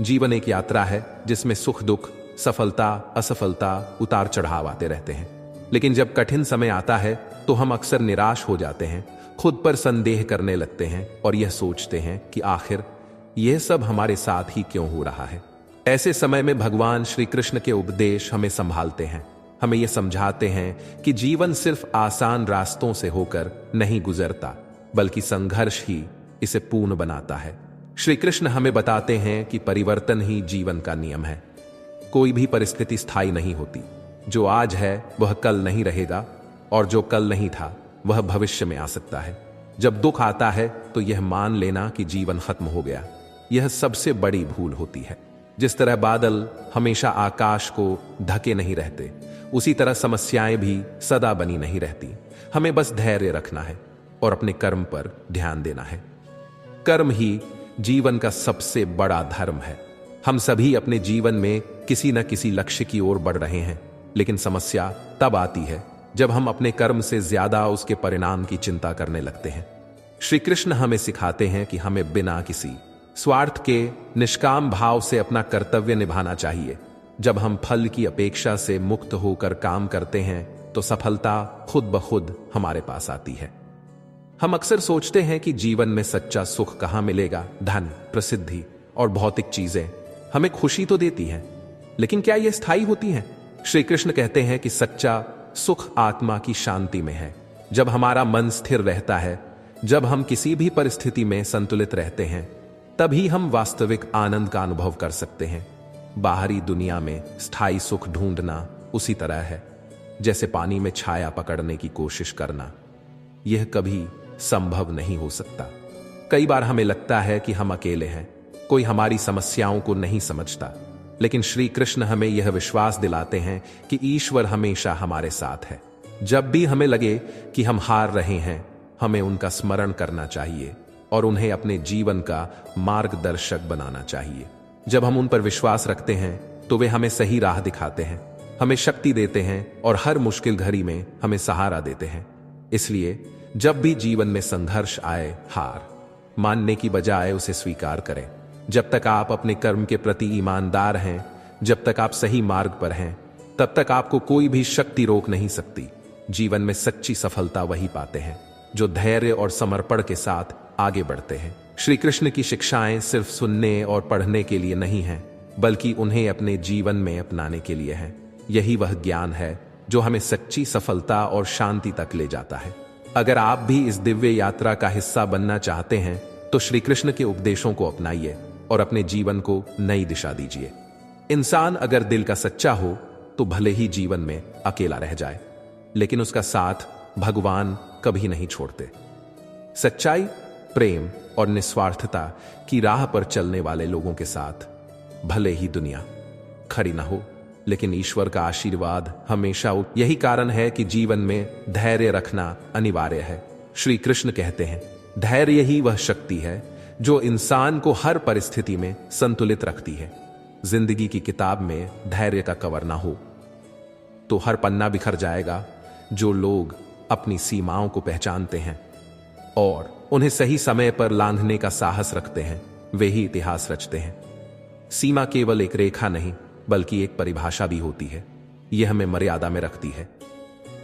जीवन एक यात्रा है जिसमें सुख दुख, सफलता असफलता, उतार चढ़ाव आते रहते हैं। लेकिन जब कठिन समय आता है तो हम अक्सर निराश हो जाते हैं, खुद पर संदेह करने लगते हैं और यह सोचते हैं कि आखिर यह सब हमारे साथ ही क्यों हो रहा है। ऐसे समय में भगवान श्री कृष्ण के उपदेश हमें संभालते हैं, हमें यह समझाते हैं कि जीवन सिर्फ आसान रास्तों से होकर नहीं गुजरता, बल्कि संघर्ष ही इसे पूर्ण बनाता है। श्री कृष्ण हमें बताते हैं कि परिवर्तन ही जीवन का नियम है। कोई भी परिस्थिति स्थायी नहीं होती। जो आज है वह कल नहीं रहेगा और जो कल नहीं था वह भविष्य में आ सकता है। जब दुख आता है तो यह मान लेना कि जीवन खत्म हो गया, यह सबसे बड़ी भूल होती है। जिस तरह बादल हमेशा आकाश को ढके नहीं रहते, उसी तरह समस्याएं भी सदा बनी नहीं रहती। हमें बस धैर्य रखना है और अपने कर्म पर ध्यान देना है। कर्म ही जीवन का सबसे बड़ा धर्म है। हम सभी अपने जीवन में किसी न किसी लक्ष्य की ओर बढ़ रहे हैं, लेकिन समस्या तब आती है जब हम अपने कर्म से ज्यादा उसके परिणाम की चिंता करने लगते हैं। श्री कृष्ण हमें सिखाते हैं कि हमें बिना किसी स्वार्थ के निष्काम भाव से अपना कर्तव्य निभाना चाहिए। जब हम फल की अपेक्षा से मुक्त होकर काम करते हैं तो सफलता खुद ब खुद हमारे पास आती है। हम अक्सर सोचते हैं कि जीवन में सच्चा सुख कहां मिलेगा। धन, प्रसिद्धि और भौतिक चीजें हमें खुशी तो देती हैं, लेकिन क्या यह स्थायी होती हैं? श्री कृष्ण कहते हैं कि सच्चा सुख आत्मा की शांति में है। जब हमारा मन स्थिर रहता है, जब हम किसी भी परिस्थिति में संतुलित रहते हैं, तभी हम वास्तविक आनंद का अनुभव कर सकते हैं। बाहरी दुनिया में स्थायी सुख ढूंढना उसी तरह है जैसे पानी में छाया पकड़ने की कोशिश करना। यह कभी संभव नहीं हो सकता। कई बार हमें लगता है कि हम अकेले हैं, कोई हमारी समस्याओं को नहीं समझता, लेकिन श्री कृष्ण हमें यह विश्वास दिलाते हैं कि ईश्वर हमेशा हमारे साथ है। जब भी हमें लगे कि हम हार रहे हैं, हमें उनका स्मरण करना चाहिए और उन्हें अपने जीवन का मार्गदर्शक बनाना चाहिए। जब हम उन पर विश्वास रखते हैं तो वे हमें सही राह दिखाते हैं, हमें शक्ति देते हैं और हर मुश्किल घड़ी में हमें सहारा देते हैं। इसलिए जब भी जीवन में संघर्ष आए, हार मानने की बजाय उसे स्वीकार करें। जब तक आप अपने कर्म के प्रति ईमानदार हैं, जब तक आप सही मार्ग पर हैं, तब तक आपको कोई भी शक्ति रोक नहीं सकती। जीवन में सच्ची सफलता वही पाते हैं जो धैर्य और समर्पण के साथ आगे बढ़ते हैं। श्री कृष्ण की शिक्षाएं सिर्फ सुनने और पढ़ने के लिए नहीं हैं, बल्कि उन्हें अपने जीवन में अपनाने के लिए हैं। यही वह ज्ञान है जो हमें सच्ची सफलता और शांति तक ले जाता है। अगर आप भी इस दिव्य यात्रा का हिस्सा बनना चाहते हैं तो श्री कृष्ण के उपदेशों को अपनाइए और अपने जीवन को नई दिशा दीजिए। इंसान अगर दिल का सच्चा हो तो भले ही जीवन में अकेला रह जाए, लेकिन उसका साथ भगवान कभी नहीं छोड़ते। सच्चाई, प्रेम और निस्वार्थता की राह पर चलने वाले लोगों के साथ भले ही दुनिया खड़ी ना हो, लेकिन ईश्वर का आशीर्वाद हमेशा यही कारण है कि जीवन में धैर्य रखना अनिवार्य है। श्री कृष्ण कहते हैं, धैर्य ही वह शक्ति है जो इंसान को हर परिस्थिति में संतुलित रखती है। जिंदगी की किताब में धैर्य का कवर ना हो तो हर पन्ना बिखर जाएगा। जो लोग अपनी सीमाओं को पहचानते हैं और उन्हें सही समय पर लांघने का साहस रखते हैं, वे ही इतिहास रचते हैं। सीमा केवल एक रेखा नहीं, बल्कि एक परिभाषा भी होती है। यह हमें मर्यादा में रखती है,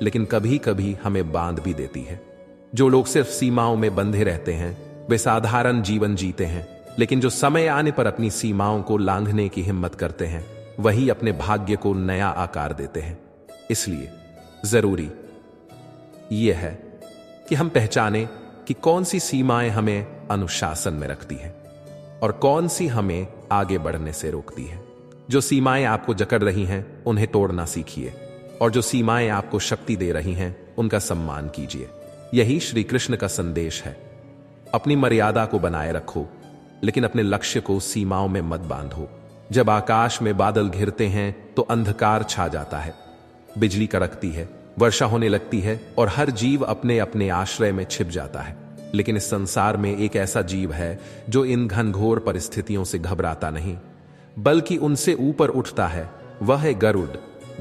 लेकिन कभी कभी हमें बांध भी देती है। जो लोग सिर्फ सीमाओं में बंधे रहते हैं वे साधारण जीवन जीते हैं, लेकिन जो समय आने पर अपनी सीमाओं को लांघने की हिम्मत करते हैं, वही अपने भाग्य को नया आकार देते हैं। इसलिए जरूरी यह है कि हम पहचानें कि कौन सी सीमाएं हमें अनुशासन में रखती हैं और कौन सी हमें आगे बढ़ने से रोकती हैं। जो सीमाएं आपको जकड़ रही हैं उन्हें तोड़ना सीखिए, और जो सीमाएं आपको शक्ति दे रही हैं उनका सम्मान कीजिए। यही श्री कृष्ण का संदेश है। अपनी मर्यादा को बनाए रखो, लेकिन अपने लक्ष्य को सीमाओं में मत बांधो। जब आकाश में बादल घिरते हैं तो अंधकार छा जाता है, बिजली कड़कती है, वर्षा होने लगती है और हर जीव अपने अपने आश्रय में छिप जाता है। लेकिन इस संसार में एक ऐसा जीव है जो इन घनघोर परिस्थितियों से घबराता नहीं, बल्कि उनसे ऊपर उठता है। वह है गरुड़।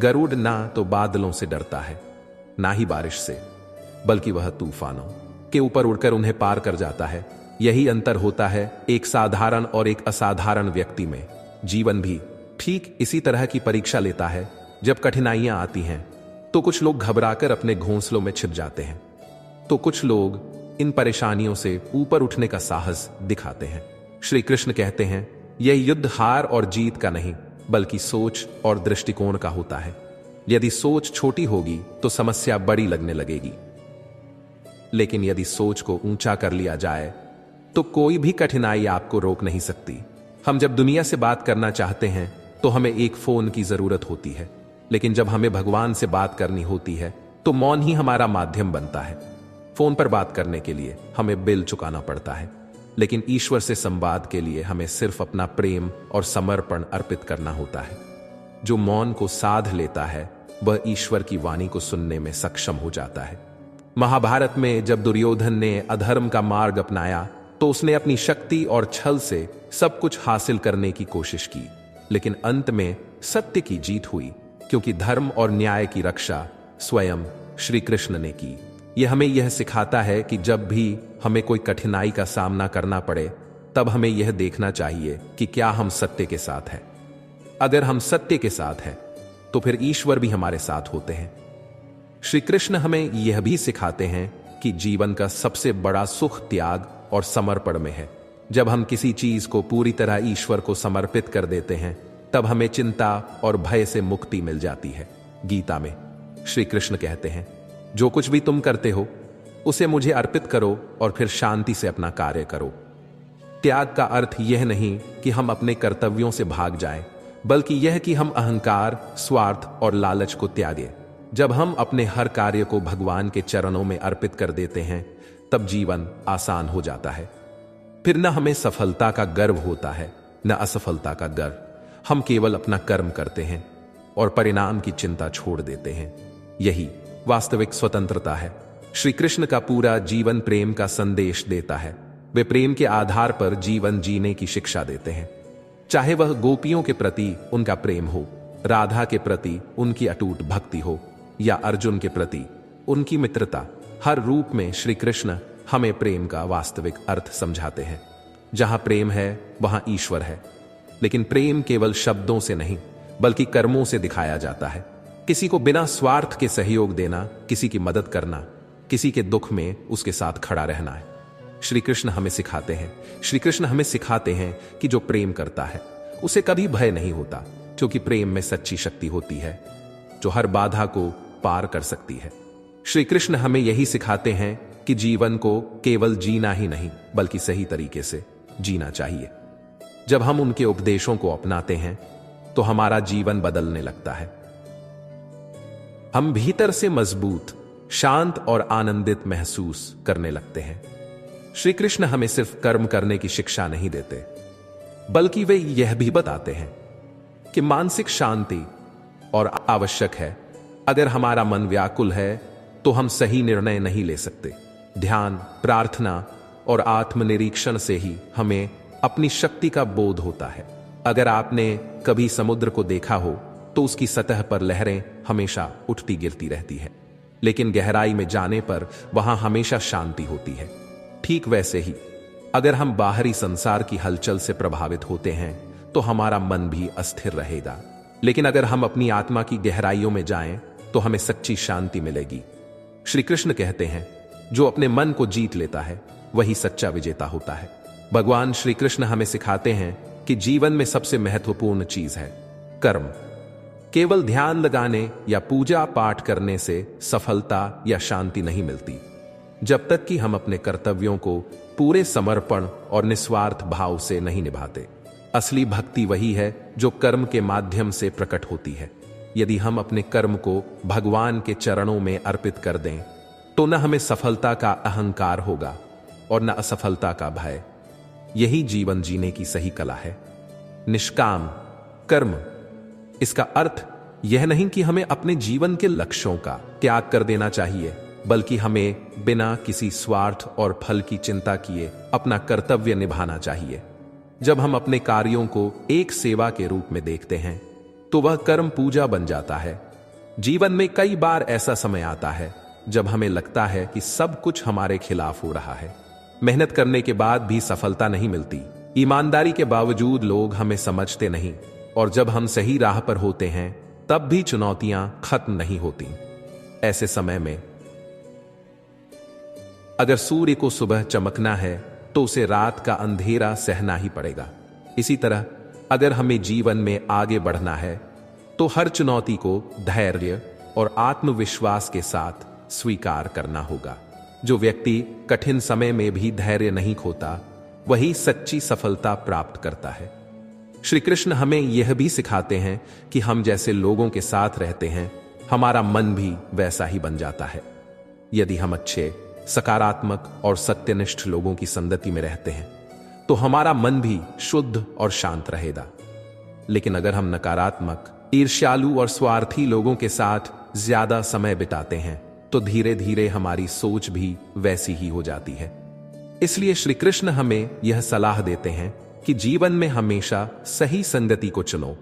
गरुड़ ना तो बादलों से डरता है, ना ही बारिश से, बल्कि वह तूफानों के ऊपर उड़कर उन्हें पार कर जाता है। यही अंतर होता है एक साधारण और एक असाधारण व्यक्ति में। जीवन भी ठीक इसी तरह की परीक्षा लेता है। जब कठिनाइयां आती हैं तो कुछ लोग घबराकर अपने घोंसलों में छिप जाते हैं, तो कुछ लोग इन परेशानियों से ऊपर उठने का साहस दिखाते हैं। श्री कृष्ण कहते हैं, यह युद्ध हार और जीत का नहीं बल्कि सोच और दृष्टिकोण का होता है। यदि सोच छोटी होगी तो समस्या बड़ी लगने लगेगी, लेकिन यदि सोच को ऊंचा कर लिया जाए तो कोई भी कठिनाई आपको रोक नहीं सकती। हम जब दुनिया से बात करना चाहते हैं तो हमें एक फोन की जरूरत होती है, लेकिन जब हमें भगवान से बात करनी होती है तो मौन ही हमारा माध्यम बनता है। फोन पर बात करने के लिए हमें बिल चुकाना पड़ता है, लेकिन ईश्वर से संवाद के लिए हमें सिर्फ अपना प्रेम और समर्पण अर्पित करना होता है। जो मौन को साध लेता है वह ईश्वर की वाणी को सुनने में सक्षम हो जाता है। महाभारत में जब दुर्योधन ने अधर्म का मार्ग अपनाया तो उसने अपनी शक्ति और छल से सब कुछ हासिल करने की कोशिश की, लेकिन अंत में सत्य की जीत हुई, क्योंकि धर्म और न्याय की रक्षा स्वयं श्री कृष्ण ने की। यह हमें यह सिखाता है कि जब भी हमें कोई कठिनाई का सामना करना पड़े तब हमें यह देखना चाहिए कि क्या हम सत्य के साथ हैं। अगर हम सत्य के साथ हैं तो फिर ईश्वर भी हमारे साथ होते हैं। श्री कृष्ण हमें यह भी सिखाते हैं कि जीवन का सबसे बड़ा सुख त्याग और समर्पण में है। जब हम किसी चीज को पूरी तरह ईश्वर को समर्पित कर देते हैं तब हमें चिंता और भय से मुक्ति मिल जाती है। गीता में श्री कृष्ण कहते हैं, जो कुछ भी तुम करते हो उसे मुझे अर्पित करो और फिर शांति से अपना कार्य करो। त्याग का अर्थ यह नहीं कि हम अपने कर्तव्यों से भाग जाएं, बल्कि यह कि हम अहंकार, स्वार्थ और लालच को त्यागें। जब हम अपने हर कार्य को भगवान के चरणों में अर्पित कर देते हैं तब जीवन आसान हो जाता है। फिर न हमें सफलता का गर्व होता है न असफलता का गर्व। हम केवल अपना कर्म करते हैं और परिणाम की चिंता छोड़ देते हैं। यही वास्तविक स्वतंत्रता है। श्री कृष्ण का पूरा जीवन प्रेम का संदेश देता है। वे प्रेम के आधार पर जीवन जीने की शिक्षा देते हैं। चाहे वह गोपियों के प्रति उनका प्रेम हो, राधा के प्रति उनकी अटूट भक्ति हो या अर्जुन के प्रति उनकी मित्रता, हर रूप में श्री कृष्ण हमें प्रेम का वास्तविक अर्थ समझाते हैं। जहां प्रेम है वहां ईश्वर है, लेकिन प्रेम केवल शब्दों से नहीं बल्कि कर्मों से दिखाया जाता है। किसी को बिना स्वार्थ के सहयोग देना, किसी की मदद करना, किसी के दुख में उसके साथ खड़ा रहना है। श्री कृष्ण हमें सिखाते हैं कि जो प्रेम करता है उसे कभी भय नहीं होता, क्योंकि प्रेम में सच्ची शक्ति होती है जो हर बाधा को पार कर सकती है। श्री कृष्ण हमें यही सिखाते हैं कि जीवन को केवल जीना ही नहीं बल्कि सही तरीके से जीना चाहिए। जब हम उनके उपदेशों को अपनाते हैं तो हमारा जीवन बदलने लगता है। हम भीतर से मजबूत, शांत और आनंदित महसूस करने लगते हैं। श्री कृष्ण हमें सिर्फ कर्म करने की शिक्षा नहीं देते, बल्कि वे यह भी बताते हैं कि मानसिक शांति और आवश्यक है। अगर हमारा मन व्याकुल है तो हम सही निर्णय नहीं ले सकते। ध्यान, प्रार्थना और आत्मनिरीक्षण से ही हमें अपनी शक्ति का बोध होता है। अगर आपने कभी समुद्र को देखा हो तो उसकी सतह पर लहरें हमेशा उठती गिरती रहती है, लेकिन गहराई में जाने पर वहां हमेशा शांति होती है। ठीक वैसे ही अगर हम बाहरी संसार की हलचल से प्रभावित होते हैं तो हमारा मन भी अस्थिर रहेगा, लेकिन अगर हम अपनी आत्मा की गहराइयों में जाएं तो हमें सच्ची शांति मिलेगी। श्री कृष्ण कहते हैं, जो अपने मन को जीत लेता है वही सच्चा विजेता होता है। भगवान श्री कृष्ण हमें सिखाते हैं कि जीवन में सबसे महत्वपूर्ण चीज है कर्म। केवल ध्यान लगाने या पूजा पाठ करने से सफलता या शांति नहीं मिलती। जब तक कि हम अपने कर्तव्यों को पूरे समर्पण और निस्वार्थ भाव से नहीं निभाते। असली भक्ति वही है जो कर्म के माध्यम से प्रकट होती है। यदि हम अपने कर्म को भगवान के चरणों में अर्पित कर दें तो न हमें सफलता का अहंकार होगा और न असफलता का भय। यही जीवन जीने की सही कला है। निष्काम कर्म, इसका अर्थ यह नहीं कि हमें अपने जीवन के लक्ष्यों का त्याग कर देना चाहिए, बल्कि हमें बिना किसी स्वार्थ और फल की चिंता किए अपना कर्तव्य निभाना चाहिए। जब हम अपने कार्यों को एक सेवा के रूप में देखते हैं तो वह कर्म पूजा बन जाता है। जीवन में कई बार ऐसा समय आता है जब हमें लगता है कि सब कुछ हमारे खिलाफ हो रहा है। मेहनत करने के बाद भी सफलता नहीं मिलती ईमानदारी के बावजूद लोग हमें समझते नहीं, और जब हम सही राह पर होते हैं तब भी चुनौतियां खत्म नहीं होती। ऐसे समय में अगर सूर्य को सुबह चमकना है तो उसे रात का अंधेरा सहना ही पड़ेगा। इसी तरह अगर हमें जीवन में आगे बढ़ना है तो हर चुनौती को धैर्य और आत्मविश्वास के साथ स्वीकार करना होगा। जो व्यक्ति कठिन समय में भी धैर्य नहीं खोता, वही सच्ची सफलता प्राप्त करता है। श्री कृष्ण हमें यह भी सिखाते हैं कि हम जैसे लोगों के साथ रहते हैं, हमारा मन भी वैसा ही बन जाता है। यदि हम अच्छे, सकारात्मक और सत्यनिष्ठ लोगों की संगति में रहते हैं तो हमारा मन भी शुद्ध और शांत रहेगा। लेकिन अगर हम नकारात्मक, ईर्ष्यालु और स्वार्थी लोगों के साथ ज्यादा समय बिताते हैं तो धीरे धीरे हमारी सोच भी वैसी ही हो जाती है। इसलिए श्री कृष्ण हमें यह सलाह देते हैं कि जीवन में हमेशा सही संगति को चुनो।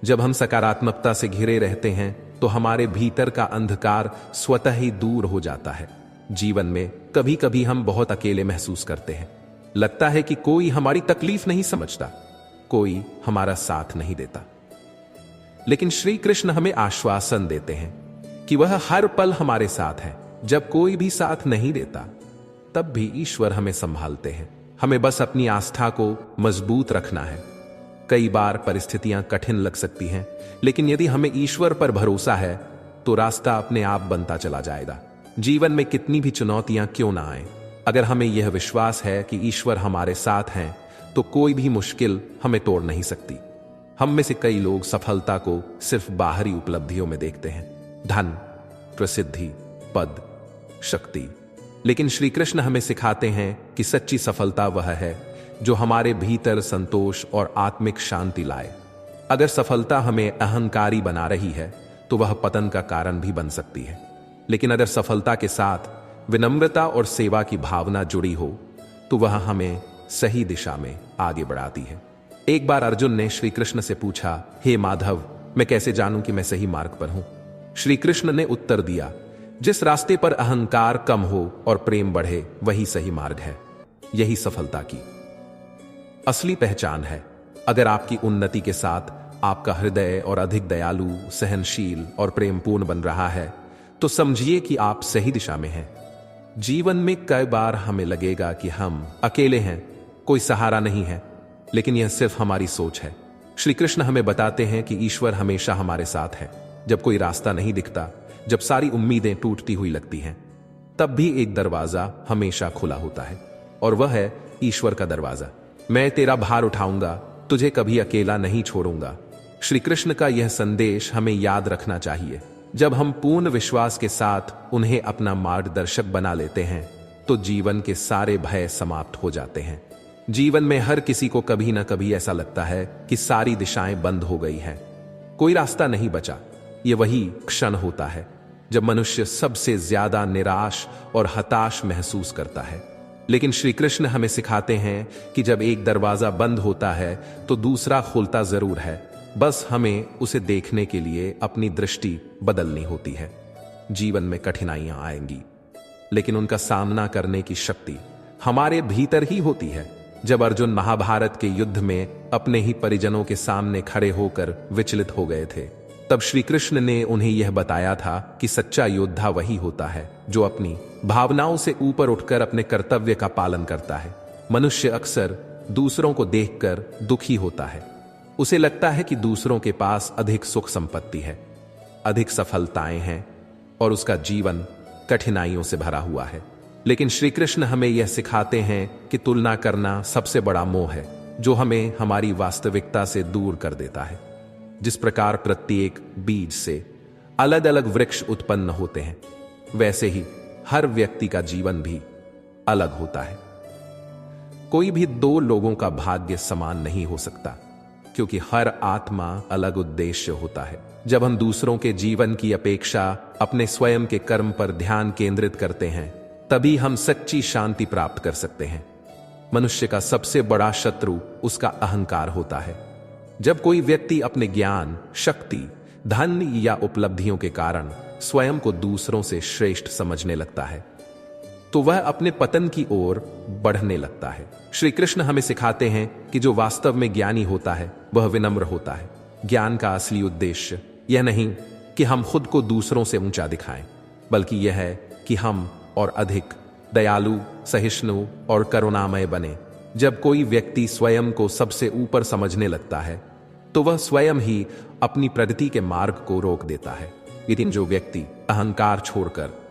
जब हम सकारात्मकता से घिरे रहते हैं तो हमारे भीतर का अंधकार स्वतः ही दूर हो जाता है। जीवन में कभी कभी हम बहुत अकेले महसूस करते हैं। लगता है कि कोई हमारी तकलीफ नहीं समझता, कोई हमारा साथ नहीं देता। लेकिन श्री कृष्ण हमें आश्वासन देते हैं कि वह हर पल हमारे साथ है। जब कोई भी साथ नहीं देता तब भी ईश्वर हमें संभालते हैं। हमें बस अपनी आस्था को मजबूत रखना है। कई बार परिस्थितियां कठिन लग सकती हैं, लेकिन यदि हमें ईश्वर पर भरोसा है तो रास्ता अपने आप बनता चला जाएगा। जीवन में कितनी भी चुनौतियां क्यों ना आए, अगर हमें यह विश्वास है कि ईश्वर हमारे साथ हैं तो कोई भी मुश्किल हमें तोड़ नहीं सकती। हम में से कई लोग सफलता को सिर्फ बाहरी उपलब्धियों में देखते हैं, धन, प्रसिद्धि, पद, शक्ति। लेकिन श्री कृष्ण हमें सिखाते हैं कि सच्ची सफलता वह है जो हमारे भीतर संतोष और आत्मिक शांति लाए। अगर सफलता हमें अहंकारी बना रही है तो वह पतन का कारण भी बन सकती है। लेकिन अगर सफलता के साथ विनम्रता और सेवा की भावना जुड़ी हो तो वह हमें सही दिशा में आगे बढ़ाती है। एक बार अर्जुन ने श्री कृष्ण से पूछा, हे माधव, मैं कैसे जानूं कि मैं सही मार्ग पर हूं? श्री कृष्ण ने उत्तर दिया, जिस रास्ते पर अहंकार कम हो और प्रेम बढ़े वही सही मार्ग है। यही सफलता की असली पहचान है। अगर आपकी उन्नति के साथ आपका हृदय और अधिक दयालु, सहनशील और प्रेमपूर्ण बन रहा है तो समझिए कि आप सही दिशा में हैं। जीवन में कई बार हमें लगेगा कि हम अकेले हैं, कोई सहारा नहीं है, लेकिन यह सिर्फ हमारी सोच है। श्री कृष्ण हमें बताते हैं कि ईश्वर हमेशा हमारे साथ है। जब कोई रास्ता नहीं दिखता, जब सारी उम्मीदें टूटती हुई लगती हैं, तब भी एक दरवाजा हमेशा खुला होता है, और वह है ईश्वर का दरवाजा। मैं तेरा भार उठाऊंगा, तुझे कभी अकेला नहीं छोड़ूंगा। श्री कृष्ण का यह संदेश हमें याद रखना चाहिए। जब हम पूर्ण विश्वास के साथ उन्हें अपना मार्गदर्शक बना लेते हैं तो जीवन के सारे भय समाप्त हो जाते हैं। जीवन में हर किसी को कभी ना कभी ऐसा लगता है कि सारी दिशाएं बंद हो गई हैं, कोई रास्ता नहीं बचा। ये वही क्षण होता है जब मनुष्य सबसे ज्यादा निराश और हताश महसूस करता है। लेकिन श्री कृष्ण हमें सिखाते हैं कि जब एक दरवाजा बंद होता है तो दूसरा खुलता जरूर है, बस हमें उसे देखने के लिए अपनी दृष्टि बदलनी होती है। जीवन में कठिनाइयां आएंगी, लेकिन उनका सामना करने की शक्ति हमारे भीतर ही होती है। जब अर्जुन महाभारत के युद्ध में अपने ही परिजनों के सामने खड़े होकर विचलित हो गए थे, तब श्री कृष्ण ने उन्हें यह बताया था कि सच्चा योद्धा वही होता है जो अपनी भावनाओं से ऊपर उठकर अपने कर्तव्य का पालन करता है। मनुष्य अक्सर दूसरों को देखकर दुखी होता है। उसे लगता है कि दूसरों के पास अधिक सुख संपत्ति है, अधिक सफलताएं हैं, और उसका जीवन कठिनाइयों से भरा हुआ है। लेकिन श्री कृष्ण हमें यह सिखाते हैं कि तुलना करना सबसे बड़ा मोह है जो हमें हमारी वास्तविकता से दूर कर देता है। जिस प्रकार प्रत्येक बीज से अलग अलग वृक्ष उत्पन्न होते हैं, वैसे ही हर व्यक्ति का जीवन भी अलग होता है। कोई भी दो लोगों का भाग्य समान नहीं हो सकता, क्योंकि हर आत्मा अलग उद्देश्य होता है। जब हम दूसरों के जीवन की अपेक्षा अपने स्वयं के कर्म पर ध्यान केंद्रित करते हैं, तभी हम सच्ची शांति प्राप्त कर सकते हैं। मनुष्य का सबसे बड़ा शत्रु उसका अहंकार होता है। जब कोई व्यक्ति अपने ज्ञान, शक्ति, धन या उपलब्धियों के कारण स्वयं को दूसरों से श्रेष्ठ समझने लगता है तो वह अपने पतन की ओर बढ़ने लगता है। श्री कृष्ण हमें सिखाते हैं कि जो वास्तव में ज्ञानी होता है वह विनम्र होता है। ज्ञान का असली उद्देश्य यह नहीं कि हम खुद को दूसरों से ऊंचा दिखाएं, बल्कि यह है कि हम और अधिक दयालु, सहिष्णु और करुणामय बने। जब कोई व्यक्ति स्वयं को सबसे ऊपर समझने लगता है तो वह स्वयं ही अपनी प्रगति के मार्ग को रोक देता है। लेकिन जो व्यक्ति अहंकार छोड़कर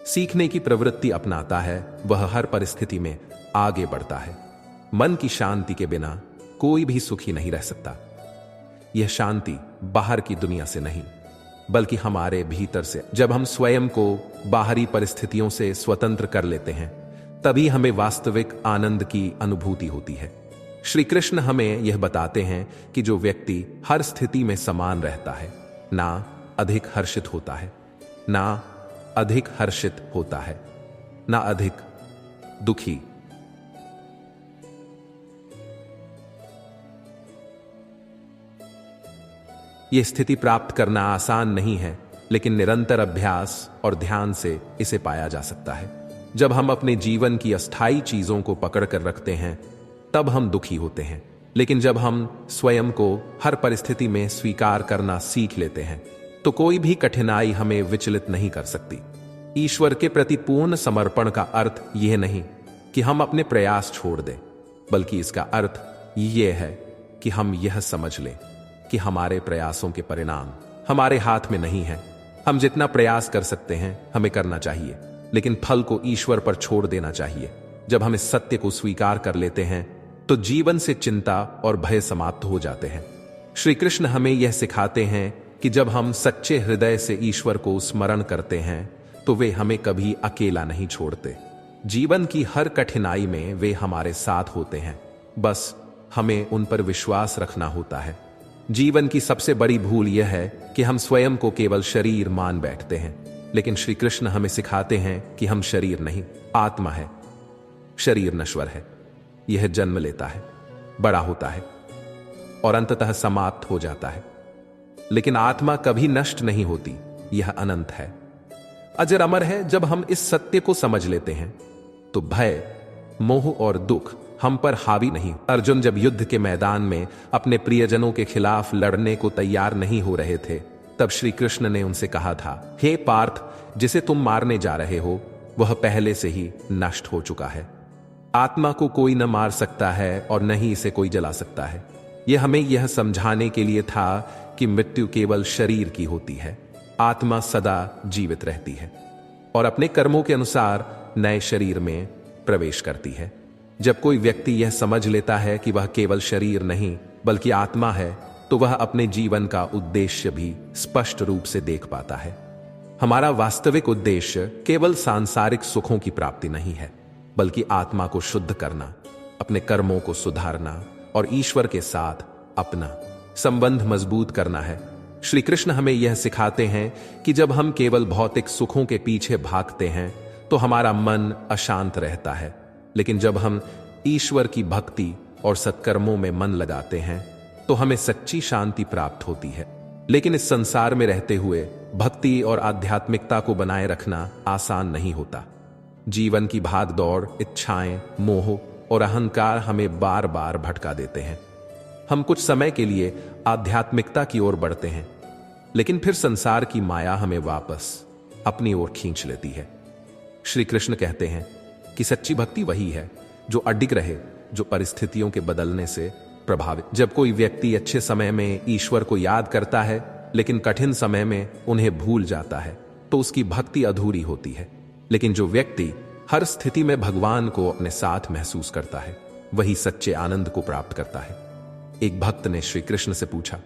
सीखने की प्रवृत्ति अपनाता है वह हर परिस्थिति में आगे बढ़ता है। मन की शांति के बिना कोई भी सुखी नहीं रह सकता। यह शांति बाहर की दुनिया से नहीं, बल्कि हमारे भीतर से। जब हम स्वयं को बाहरी परिस्थितियों से स्वतंत्र कर लेते हैं तभी हमें वास्तविक आनंद की अनुभूति होती है। श्री कृष्ण हमें यह बताते हैं कि जो व्यक्ति हर स्थिति में समान रहता है, ना अधिक हर्षित होता है, ना अधिक हर्षित होता है, ना अधिक दुखी। यह स्थिति प्राप्त करना आसान नहीं है, लेकिन निरंतर अभ्यास और ध्यान से इसे पाया जा सकता है। जब हम अपने जीवन की अस्थायी चीजों को पकड़ कर रखते हैं तब हम दुखी होते हैं, लेकिन जब हम स्वयं को हर परिस्थिति में स्वीकार करना सीख लेते हैं तो कोई भी कठिनाई हमें विचलित नहीं कर सकती। ईश्वर के प्रति पूर्ण समर्पण का अर्थ यह नहीं कि हम अपने प्रयास छोड़ दें, बल्कि इसका अर्थ यह है कि हम यह समझ लें कि हमारे प्रयासों के परिणाम हमारे हाथ में नहीं है। हम जितना प्रयास कर सकते हैं हमें करना चाहिए, लेकिन फल को ईश्वर पर छोड़ देना चाहिए। जब हम इस सत्य को स्वीकार कर लेते हैं तो जीवन से चिंता और भय समाप्त हो जाते हैं। श्री कृष्ण हमें यह सिखाते हैं कि जब हम सच्चे हृदय से ईश्वर को स्मरण करते हैं तो वे हमें कभी अकेला नहीं छोड़ते। जीवन की हर कठिनाई में वे हमारे साथ होते हैं, बस हमें उन पर विश्वास रखना होता है। जीवन की सबसे बड़ी भूल यह है कि हम स्वयं को केवल शरीर मान बैठते हैं, लेकिन श्री कृष्ण हमें सिखाते हैं कि हम शरीर नहीं, आत्मा है। शरीर नश्वर है, यह जन्म लेता है, बड़ा होता है और अंततः समाप्त हो जाता है, लेकिन आत्मा कभी नष्ट नहीं होती, यह अनंत है, अजर अमर है। जब हम इस सत्य को समझ लेते हैं तो भय, मोह और दुख हम पर हावी नहीं। अर्जुन जब युद्ध के मैदान में अपने प्रियजनों के खिलाफ लड़ने को तैयार नहीं हो रहे थे तब श्री कृष्ण ने उनसे कहा था, हे पार्थ, जिसे तुम मारने जा रहे हो वह पहले से ही नष्ट हो चुका है। आत्मा को कोई न मार सकता है और न ही इसे कोई जला सकता है। यह हमें यह समझाने के लिए था कि मृत्यु केवल शरीर की होती है, आत्मा सदा जीवित रहती है और अपने कर्मों के अनुसार नए शरीर में प्रवेश करती है। जब कोई व्यक्ति यह समझ लेता है कि वह केवल शरीर नहीं बल्कि आत्मा है तो वह अपने जीवन का उद्देश्य भी स्पष्ट रूप से देख पाता है। हमारा वास्तविक उद्देश्य केवल सांसारिक सुखों की प्राप्ति नहीं है, बल्कि आत्मा को शुद्ध करना, अपने कर्मों को सुधारना और ईश्वर के साथ अपना संबंध मजबूत करना है। श्री कृष्ण हमें यह सिखाते हैं कि जब हम केवल भौतिक सुखों के पीछे भागते हैं तो हमारा मन अशांत रहता है, लेकिन जब हम ईश्वर की भक्ति और सत्कर्मों में मन लगाते हैं तो हमें सच्ची शांति प्राप्त होती है। लेकिन इस संसार में रहते हुए भक्ति और आध्यात्मिकता को बनाए रखना आसान नहीं होता। जीवन की भाग दौड़, इच्छाएं, मोह और अहंकार हमें बार बार भटका देते हैं। हम कुछ समय के लिए आध्यात्मिकता की ओर बढ़ते हैं, लेकिन फिर संसार की माया हमें वापस अपनी ओर खींच लेती है। श्री कृष्ण कहते हैं कि सच्ची भक्ति वही है जो अडिग रहे, जो परिस्थितियों के बदलने से प्रभावित। जब कोई व्यक्ति अच्छे समय में ईश्वर को याद करता है लेकिन कठिन समय में उन्हें भूल जाता है तो उसकी भक्ति अधूरी होती है। लेकिन जो व्यक्ति हर स्थिति में भगवान को अपने साथ महसूस करता है वही सच्चे आनंद को प्राप्त करता है। एक भक्त ने श्री कृष्ण से पूछा,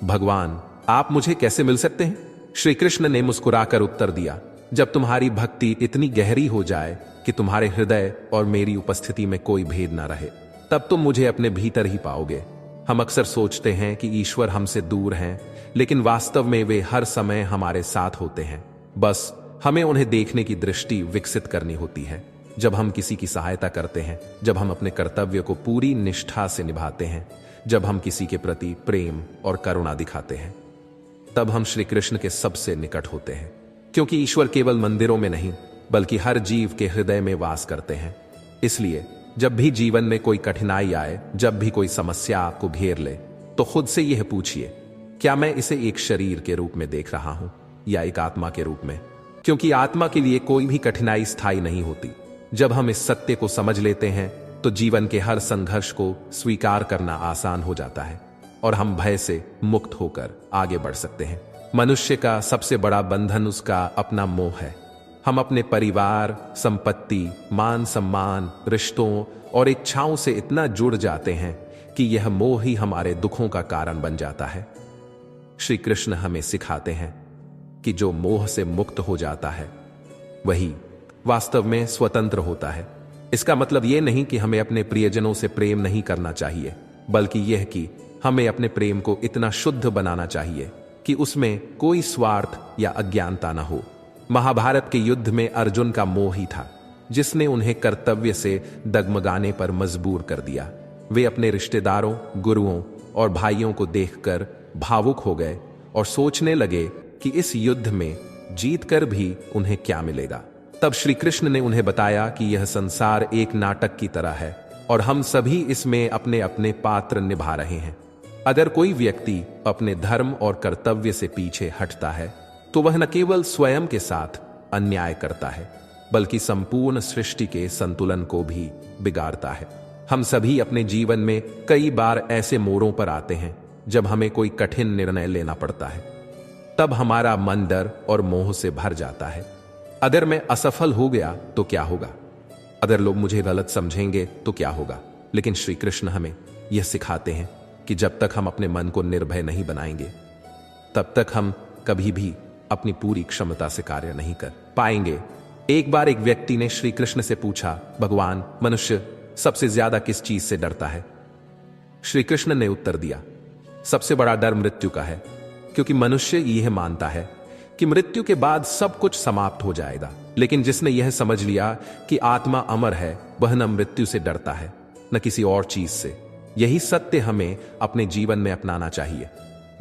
भगवान, आप मुझे कैसे मिल सकते हैं? श्री कृष्ण ने मुस्कुराकर उत्तर दिया, जब तुम्हारी भक्ति इतनी गहरी हो जाए कि तुम्हारे हृदय और मेरी उपस्थिति में कोई भेद ना रहे, तब तुम मुझे अपने भीतर ही पाओगे। हम अक्सर सोचते हैं कि ईश्वर हमसे दूर हैं, लेकिन वास्तव में वे हर समय हमारे साथ होते हैं। बस हमें उन्हें देखने की दृष्टि विकसित करनी होती है। जब हम किसी की सहायता करते हैं, जब हम अपने कर्तव्य को पूरी निष्ठा से निभाते हैं, जब हम किसी के प्रति प्रेम और करुणा दिखाते हैं, तब हम श्री कृष्ण के सबसे निकट होते हैं। क्योंकि ईश्वर केवल मंदिरों में नहीं बल्कि हर जीव के हृदय में वास करते हैं। इसलिए जब भी जीवन में कोई कठिनाई आए, जब भी कोई समस्या आपको घेर ले, तो खुद से यह पूछिए, क्या मैं इसे एक शरीर के रूप में देख रहा हूं या एक आत्मा के रूप में? क्योंकि आत्मा के लिए कोई भी कठिनाई स्थायी नहीं होती। जब हम इस सत्य को समझ लेते हैं तो जीवन के हर संघर्ष को स्वीकार करना आसान हो जाता है और हम भय से मुक्त होकर आगे बढ़ सकते हैं। मनुष्य का सबसे बड़ा बंधन उसका अपना मोह है। हम अपने परिवार, संपत्ति, मान सम्मान, रिश्तों और इच्छाओं से इतना जुड़ जाते हैं कि यह मोह ही हमारे दुखों का कारण बन जाता है। श्री कृष्ण हमें सिखाते हैं कि जो मोह से मुक्त हो जाता है वही वास्तव में स्वतंत्र होता है। इसका मतलब यह नहीं कि हमें अपने प्रियजनों से प्रेम नहीं करना चाहिए, बल्कि यह कि हमें अपने प्रेम को इतना शुद्ध बनाना चाहिए कि उसमें कोई स्वार्थ या अज्ञानता न हो। महाभारत के युद्ध में अर्जुन का मोह ही था जिसने उन्हें कर्तव्य से डगमगाने पर मजबूर कर दिया। वे अपने रिश्तेदारों, गुरुओं और भाइयों को देखकर भावुक हो गए और सोचने लगे कि इस युद्ध में जीतकर भी उन्हें क्या मिलेगा। तब श्री कृष्ण ने उन्हें बताया कि यह संसार एक नाटक की तरह है और हम सभी इसमें अपने अपने पात्र निभा रहे हैं। अगर कोई व्यक्ति अपने धर्म और कर्तव्य से पीछे हटता है तो वह न केवल स्वयं के साथ अन्याय करता है, बल्कि संपूर्ण सृष्टि के संतुलन को भी बिगाड़ता है। हम सभी अपने जीवन में कई बार ऐसे मोड़ों पर आते हैं जब हमें कोई कठिन निर्णय लेना पड़ता है। तब हमारा मन डर और मोह से भर जाता है। अगर मैं असफल हो गया तो क्या होगा? अगर लोग मुझे गलत समझेंगे तो क्या होगा? लेकिन श्री कृष्ण हमें यह सिखाते हैं कि जब तक हम अपने मन को निर्भय नहीं बनाएंगे, तब तक हम कभी भी अपनी पूरी क्षमता से कार्य नहीं कर पाएंगे। एक बार एक व्यक्ति ने श्री कृष्ण से पूछा, भगवान, मनुष्य सबसे ज्यादा किस चीज से डरता है? श्री कृष्ण ने उत्तर दिया, सबसे बड़ा डर मृत्यु का है, क्योंकि मनुष्य यह मानता है कि मृत्यु के बाद सब कुछ समाप्त हो जाएगा। लेकिन जिसने यह समझ लिया कि आत्मा अमर है, वह न मृत्यु से डरता है न किसी और चीज से। यही सत्य हमें अपने जीवन में अपनाना चाहिए।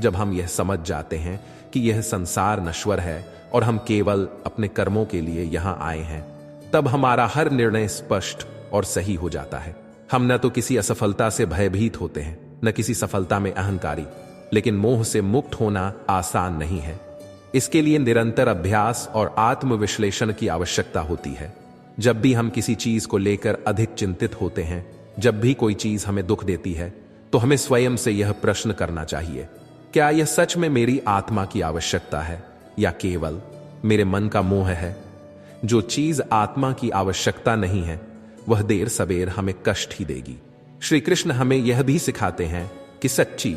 जब हम यह समझ जाते हैं कि यह संसार नश्वर है और हम केवल अपने कर्मों के लिए यहां आए हैं, तब हमारा हर निर्णय स्पष्ट और सही हो जाता है। हम न तो किसी असफलता से भयभीत होते हैं, न किसी सफलता में अहंकारी। लेकिन मोह से मुक्त होना आसान नहीं है। इसके लिए निरंतर अभ्यास और आत्मविश्लेषण की आवश्यकता होती है। जब भी हम किसी चीज को लेकर अधिक चिंतित होते हैं, जब भी कोई चीज हमें दुख देती है, तो हमें स्वयं से यह प्रश्न करना चाहिए, क्या यह सच में मेरी आत्मा की आवश्यकता है या केवल मेरे मन का मोह है? जो चीज आत्मा की आवश्यकता नहीं है, वह देर सबेर हमें कष्ट ही देगी। श्री कृष्ण हमें यह भी सिखाते हैं कि सच्ची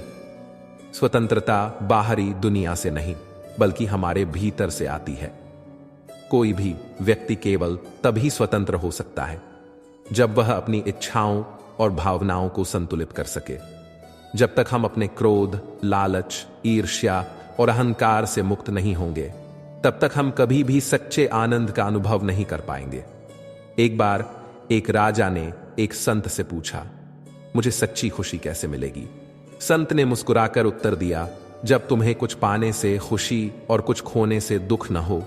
स्वतंत्रता बाहरी दुनिया से नहीं, बल्कि हमारे भीतर से आती है। कोई भी व्यक्ति केवल तभी स्वतंत्र हो सकता है जब वह अपनी इच्छाओं और भावनाओं को संतुलित कर सके। जब तक हम अपने क्रोध, लालच, ईर्ष्या और अहंकार से मुक्त नहीं होंगे, तब तक हम कभी भी सच्चे आनंद का अनुभव नहीं कर पाएंगे। एक बार एक राजा ने एक संत से पूछा, मुझे सच्ची खुशी कैसे मिलेगी? संत ने मुस्कुराकर उत्तर दिया, जब तुम्हें कुछ पाने से खुशी और कुछ खोने से दुख न हो,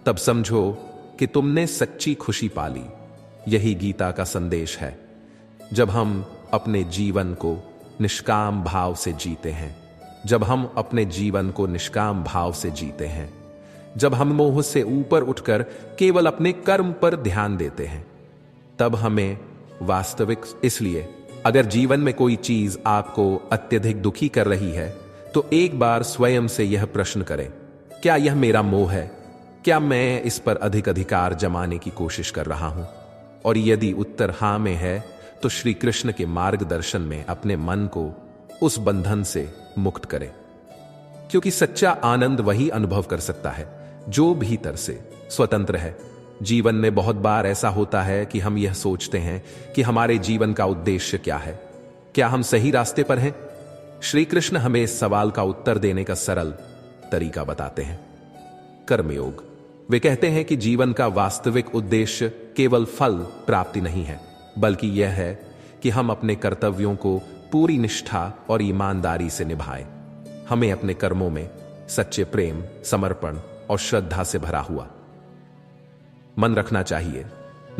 तब समझो कि तुमने सच्ची खुशी पाली। यही गीता का संदेश है। जब हम अपने जीवन को निष्काम भाव से जीते हैं, जब हम अपने जीवन को निष्काम भाव से जीते हैं, जब हम मोह से ऊपर उठकर केवल अपने कर्म पर ध्यान देते हैं, तब हमें वास्तविक। इसलिए अगर जीवन में कोई चीज आपको अत्यधिक दुखी कर रही है, तो एक बार स्वयं से यह प्रश्न करें, क्या यह मेरा मोह है? क्या मैं इस पर अधिक अधिकार जमाने की कोशिश कर रहा हूं? और यदि उत्तर हां में है, तो श्री कृष्ण के मार्गदर्शन में अपने मन को उस बंधन से मुक्त करें। क्योंकि सच्चा आनंद वही अनुभव कर सकता है जो भीतर से स्वतंत्र है। जीवन में बहुत बार ऐसा होता है कि हम यह सोचते हैं कि हमारे जीवन का उद्देश्य क्या है, क्या हम सही रास्ते पर हैं? श्री कृष्ण हमें इस सवाल का उत्तर देने का सरल तरीका बताते हैं, कर्मयोग। वे कहते हैं कि जीवन का वास्तविक उद्देश्य केवल फल प्राप्ति नहीं है, बल्कि यह है कि हम अपने कर्तव्यों को पूरी निष्ठा और ईमानदारी से निभाएं। हमें अपने कर्मों में सच्चे प्रेम, समर्पण और श्रद्धा से भरा हुआ मन रखना चाहिए,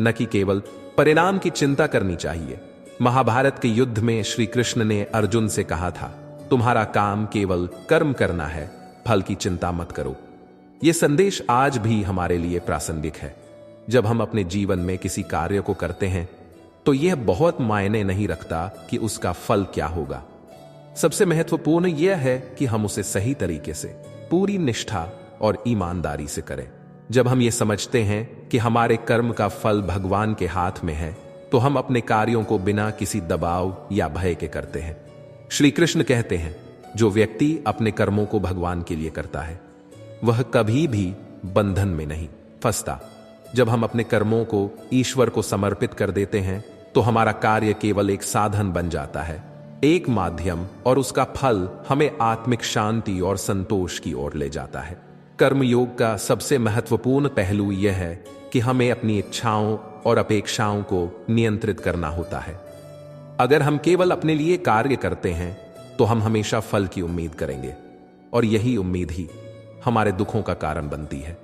न कि केवल परिणाम की चिंता करनी चाहिए। महाभारत के युद्ध में श्री कृष्ण ने अर्जुन से कहा था, तुम्हारा काम केवल कर्म करना है, फल की चिंता मत करो। यह संदेश आज भी हमारे लिए प्रासंगिक है। जब हम अपने जीवन में किसी कार्य को करते हैं तो यह बहुत मायने नहीं रखता कि उसका फल क्या होगा। सबसे महत्वपूर्ण यह है कि हम उसे सही तरीके से, पूरी निष्ठा और ईमानदारी से करें। जब हम ये समझते हैं कि हमारे कर्म का फल भगवान के हाथ में है, तो हम अपने कार्यों को बिना किसी दबाव या भय के करते हैं। श्री कृष्ण कहते हैं, जो व्यक्ति अपने कर्मों को भगवान के लिए करता है वह कभी भी बंधन में नहीं फंसता। जब हम अपने कर्मों को ईश्वर को समर्पित कर देते हैं तो हमारा कार्य केवल एक साधन बन जाता है, एक माध्यम, और उसका फल हमें आत्मिक शांति और संतोष की ओर ले जाता है। कर्मयोग का सबसे महत्वपूर्ण पहलू यह है कि हमें अपनी इच्छाओं और अपेक्षाओं को नियंत्रित करना होता है। अगर हम केवल अपने लिए कार्य करते हैं तो हम हमेशा फल की उम्मीद करेंगे, और यही उम्मीद ही हमारे दुखों का कारण बनती है।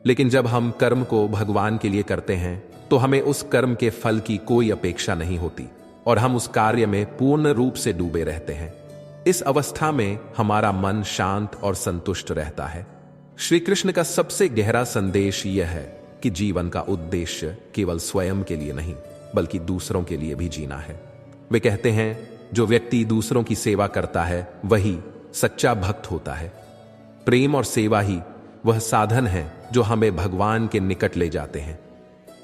लेकिन जब हम कर्म को भगवान के लिए करते हैं तो हमें उस कर्म के फल की कोई अपेक्षा नहीं होती, और हम उस कार्य में पूर्ण रूप से डूबे रहते हैं। इस अवस्था में हमारा मन शांत और संतुष्ट रहता है। श्री कृष्ण का सबसे गहरा संदेश यह है कि जीवन का उद्देश्य केवल स्वयं के लिए नहीं बल्कि दूसरों के लिए भी जीना है। वे कहते हैं, जो व्यक्ति दूसरों की सेवा करता है वही सच्चा भक्त होता है। प्रेम और सेवा ही वह साधन है जो हमें भगवान के निकट ले जाते हैं।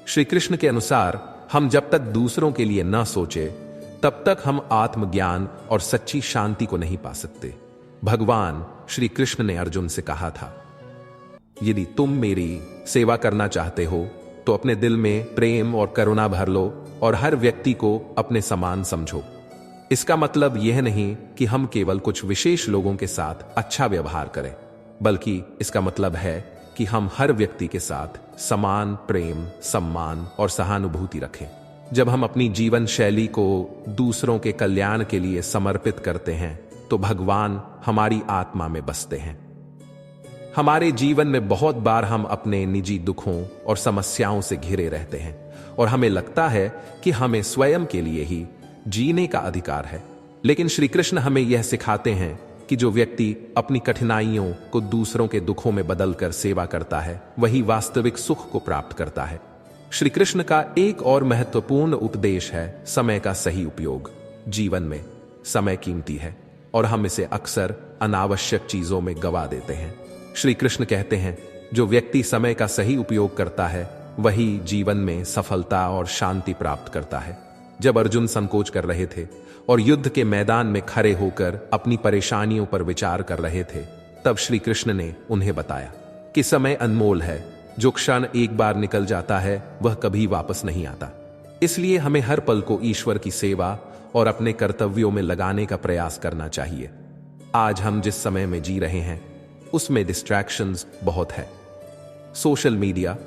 श्री कृष्ण के अनुसार हम जब तक दूसरों के लिए न सोचे तब तक हम आत्मज्ञान और सच्ची शांति को नहीं पा सकते। भगवान श्री कृष्ण ने अर्जुन से कहा था, यदि तुम मेरी सेवा करना चाहते हो तो अपने दिल में प्रेम और करुणा भर लो और हर व्यक्ति को अपने समान समझो। इसका मतलब यह नहीं कि हम केवल कुछ विशेष लोगों के साथ अच्छा व्यवहार करें, बल्कि इसका मतलब है कि हम हर व्यक्ति के साथ समान प्रेम, सम्मान और सहानुभूति रखें। जब हम अपनी जीवन शैली को दूसरों के कल्याण के लिए समर्पित करते हैं तो भगवान हमारी आत्मा में बसते हैं। हमारे जीवन में बहुत बार हम अपने निजी दुखों और समस्याओं से घिरे रहते हैं और हमें लगता है कि हमें स्वयं के लिए ही जीने का अधिकार है। लेकिन श्री कृष्ण हमें यह सिखाते हैं कि जो व्यक्ति अपनी कठिनाइयों को दूसरों के दुखों में बदलकर सेवा करता है वही वास्तविक सुख को प्राप्त करता है। श्री कृष्ण का एक और महत्वपूर्ण उपदेश है समय का सही उपयोग। जीवन में समय कीमती है और हम इसे अक्सर अनावश्यक चीजों में गवा देते हैं। श्री कृष्ण कहते हैं, जो व्यक्ति समय का सही उपयोग करता है वही जीवन में सफलता और शांति प्राप्त करता है। जब अर्जुन संकोच कर रहे थे और युद्ध के मैदान में खड़े होकर अपनी परेशानियों पर विचार कर रहे थे, तब श्री कृष्ण ने उन्हें बताया कि समय अनमोल है। जो क्षण एक बार निकल जाता है वह कभी वापस नहीं आता। इसलिए हमें हर पल को ईश्वर की सेवा और अपने कर्तव्यों में लगाने का प्रयास करना चाहिए। आज हम जिस समय में जी रहे हैं उसमें डिस्ट्रैक्शंस बहुत है। सोशल मीडिया,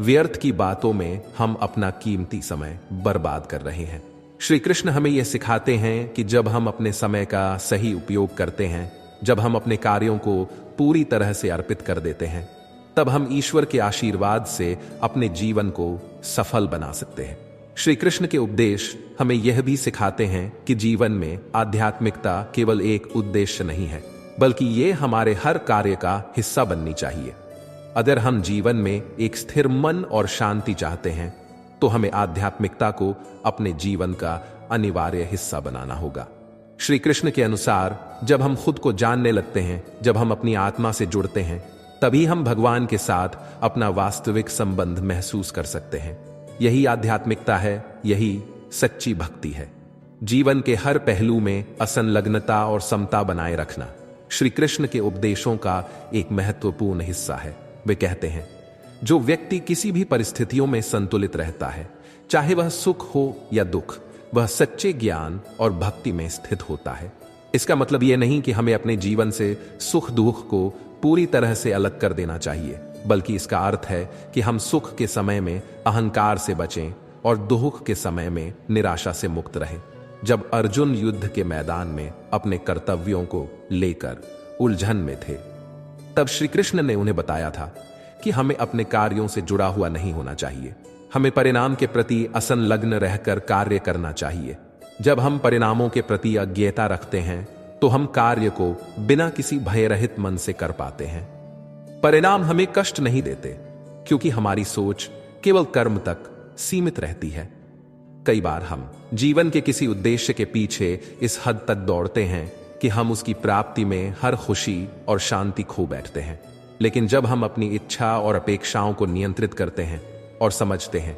व्यर्थ की बातों में हम अपना कीमती समय बर्बाद कर रहे हैं। श्री कृष्ण हमें यह सिखाते हैं कि जब हम अपने समय का सही उपयोग करते हैं, जब हम अपने कार्यों को पूरी तरह से अर्पित कर देते हैं, तब हम ईश्वर के आशीर्वाद से अपने जीवन को सफल बना सकते हैं। श्री कृष्ण के उपदेश हमें यह भी सिखाते हैं कि जीवन में आध्यात्मिकता केवल एक उद्देश्य नहीं है, बल्कि ये हमारे हर कार्य का हिस्सा बननी चाहिए। अगर हम जीवन में एक स्थिर मन और शांति चाहते हैं तो हमें आध्यात्मिकता को अपने जीवन का अनिवार्य हिस्सा बनाना होगा। श्री कृष्ण के अनुसार जब हम खुद को जानने लगते हैं, जब हम अपनी आत्मा से जुड़ते हैं, तभी हम भगवान के साथ अपना वास्तविक संबंध महसूस कर सकते हैं। यही आध्यात्मिकता है, यही सच्ची भक्ति है। जीवन के हर पहलू में असंलग्नता और समता बनाए रखना श्री कृष्ण के उपदेशों का एक महत्वपूर्ण हिस्सा है। वे कहते हैं, जो व्यक्ति किसी भी परिस्थितियों में संतुलित रहता है, चाहे वह सुख हो या दुख, वह सच्चे ज्ञान और भक्ति में स्थित होता है। इसका मतलब यह नहीं कि हमें अपने जीवन से सुख दुख को पूरी तरह से अलग कर देना चाहिए, बल्कि इसका अर्थ है कि हम सुख के समय में अहंकार से बचें और दुख के समय में निराशा से मुक्त रहें। जब अर्जुन युद्ध के मैदान में अपने कर्तव्यों को लेकर उलझन में थे, तब श्री कृष्ण ने उन्हें बताया था कि हमें अपने कार्यों से जुड़ा हुआ नहीं होना चाहिए। हमें परिणाम के प्रति असंलग्न रहकर कार्य करना चाहिए। जब हम परिणामों के प्रति अज्ञेयता रखते हैं तो हम कार्य को बिना किसी भय रहित मन से कर पाते हैं। परिणाम हमें कष्ट नहीं देते क्योंकि हमारी सोच केवल कर्म तक सीमित रहती है। कई बार हम जीवन के किसी उद्देश्य के पीछे इस हद तक दौड़ते हैं कि हम उसकी प्राप्ति में हर खुशी और शांति खो बैठते हैं। लेकिन जब हम अपनी इच्छा और अपेक्षाओं को नियंत्रित करते हैं और समझते हैं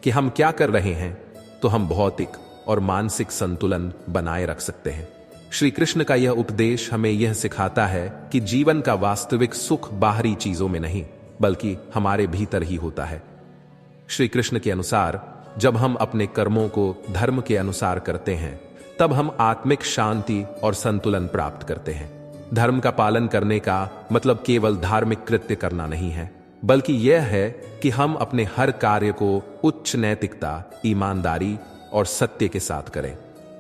कि हम क्या कर रहे हैं, तो हम भौतिक और मानसिक संतुलन बनाए रख सकते हैं। श्री कृष्ण का यह उपदेश हमें यह सिखाता है कि जीवन का वास्तविक सुख बाहरी चीजों में नहीं बल्कि हमारे भीतर ही होता है। श्री कृष्ण के अनुसार जब हम अपने कर्मों को धर्म के अनुसार करते हैं तब हम आत्मिक शांति और संतुलन प्राप्त करते हैं। धर्म का पालन करने का मतलब केवल धार्मिक कृत्य करना नहीं है, बल्कि यह है कि हम अपने हर कार्य को उच्च नैतिकता, ईमानदारी और सत्य के साथ करें।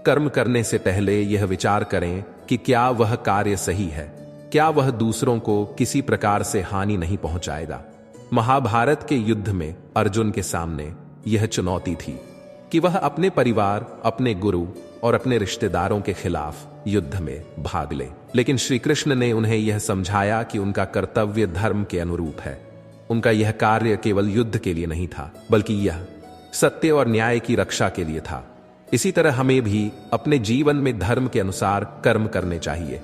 कर्म करने से पहले यह विचार करें कि क्या वह कार्य सही है, क्या वह दूसरों को किसी प्रकार से हानि नहीं पहुंचाएगा। महाभारत के युद्ध में अर्जुन के सामने यह चुनौती थी कि वह अपने परिवार, अपने गुरु और अपने रिश्तेदारों के खिलाफ युद्ध में भाग ले। लेकिन श्री कृष्ण ने उन्हें यह समझाया कि उनका कर्तव्य धर्म के अनुरूप है। उनका यह कार्य केवल युद्ध के लिए नहीं था, बल्कि यह सत्य और न्याय की रक्षा के लिए था। इसी तरह हमें भी अपने जीवन में धर्म के अनुसार कर्म करने चाहिए।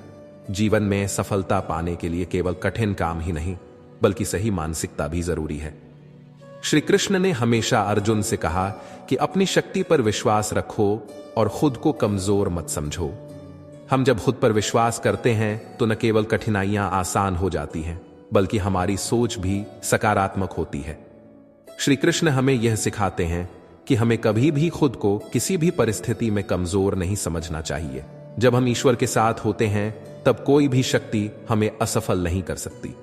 जीवन में सफलता पाने के लिए केवल कठिन काम ही नहीं बल्कि सही मानसिकता भी जरूरी है। श्री कृष्ण ने हमेशा अर्जुन से कहा कि अपनी शक्ति पर विश्वास रखो और खुद को कमजोर मत समझो। हम जब खुद पर विश्वास करते हैं तो न केवल कठिनाइयां आसान हो जाती हैं बल्कि हमारी सोच भी सकारात्मक होती है। श्री कृष्ण हमें यह सिखाते हैं कि हमें कभी भी खुद को किसी भी परिस्थिति में कमजोर नहीं समझना चाहिए। जब हम ईश्वर के साथ होते हैं तब कोई भी शक्ति हमें असफल नहीं कर सकती।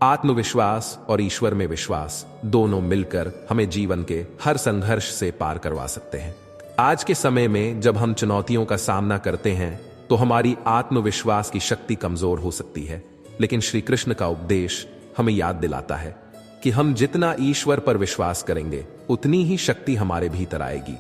आत्मविश्वास और ईश्वर में विश्वास दोनों मिलकर हमें जीवन के हर संघर्ष से पार करवा सकते हैं। आज के समय में जब हम चुनौतियों का सामना करते हैं तो हमारी आत्मविश्वास की शक्ति कमजोर हो सकती है, लेकिन श्री कृष्ण का उपदेश हमें याद दिलाता है कि हम जितना ईश्वर पर विश्वास करेंगे उतनी ही शक्ति हमारे भीतर आएगी।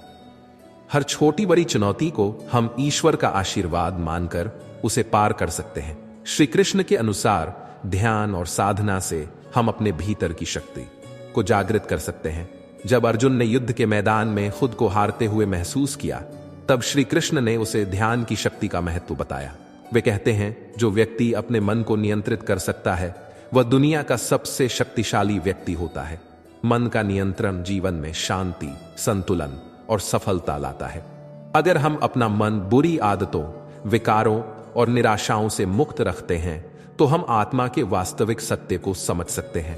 हर छोटी बड़ी चुनौती को हम ईश्वर का आशीर्वाद मानकर उसे पार कर सकते हैं। श्री कृष्ण के अनुसार ध्यान और साधना से हम अपने भीतर की शक्ति को जागृत कर सकते हैं। जब अर्जुन ने युद्ध के मैदान में खुद को हारते हुए महसूस किया तब श्री कृष्ण ने उसे ध्यान की शक्ति का महत्व बताया। वे कहते हैं, जो व्यक्ति अपने मन को नियंत्रित कर सकता है वह दुनिया का सबसे शक्तिशाली व्यक्ति होता है। मन का नियंत्रण जीवन में शांति, संतुलन और सफलता लाता है। अगर हम अपना मन बुरी आदतों, विकारों और निराशाओं से मुक्त रखते हैं तो हम आत्मा के वास्तविक सत्य को समझ सकते हैं।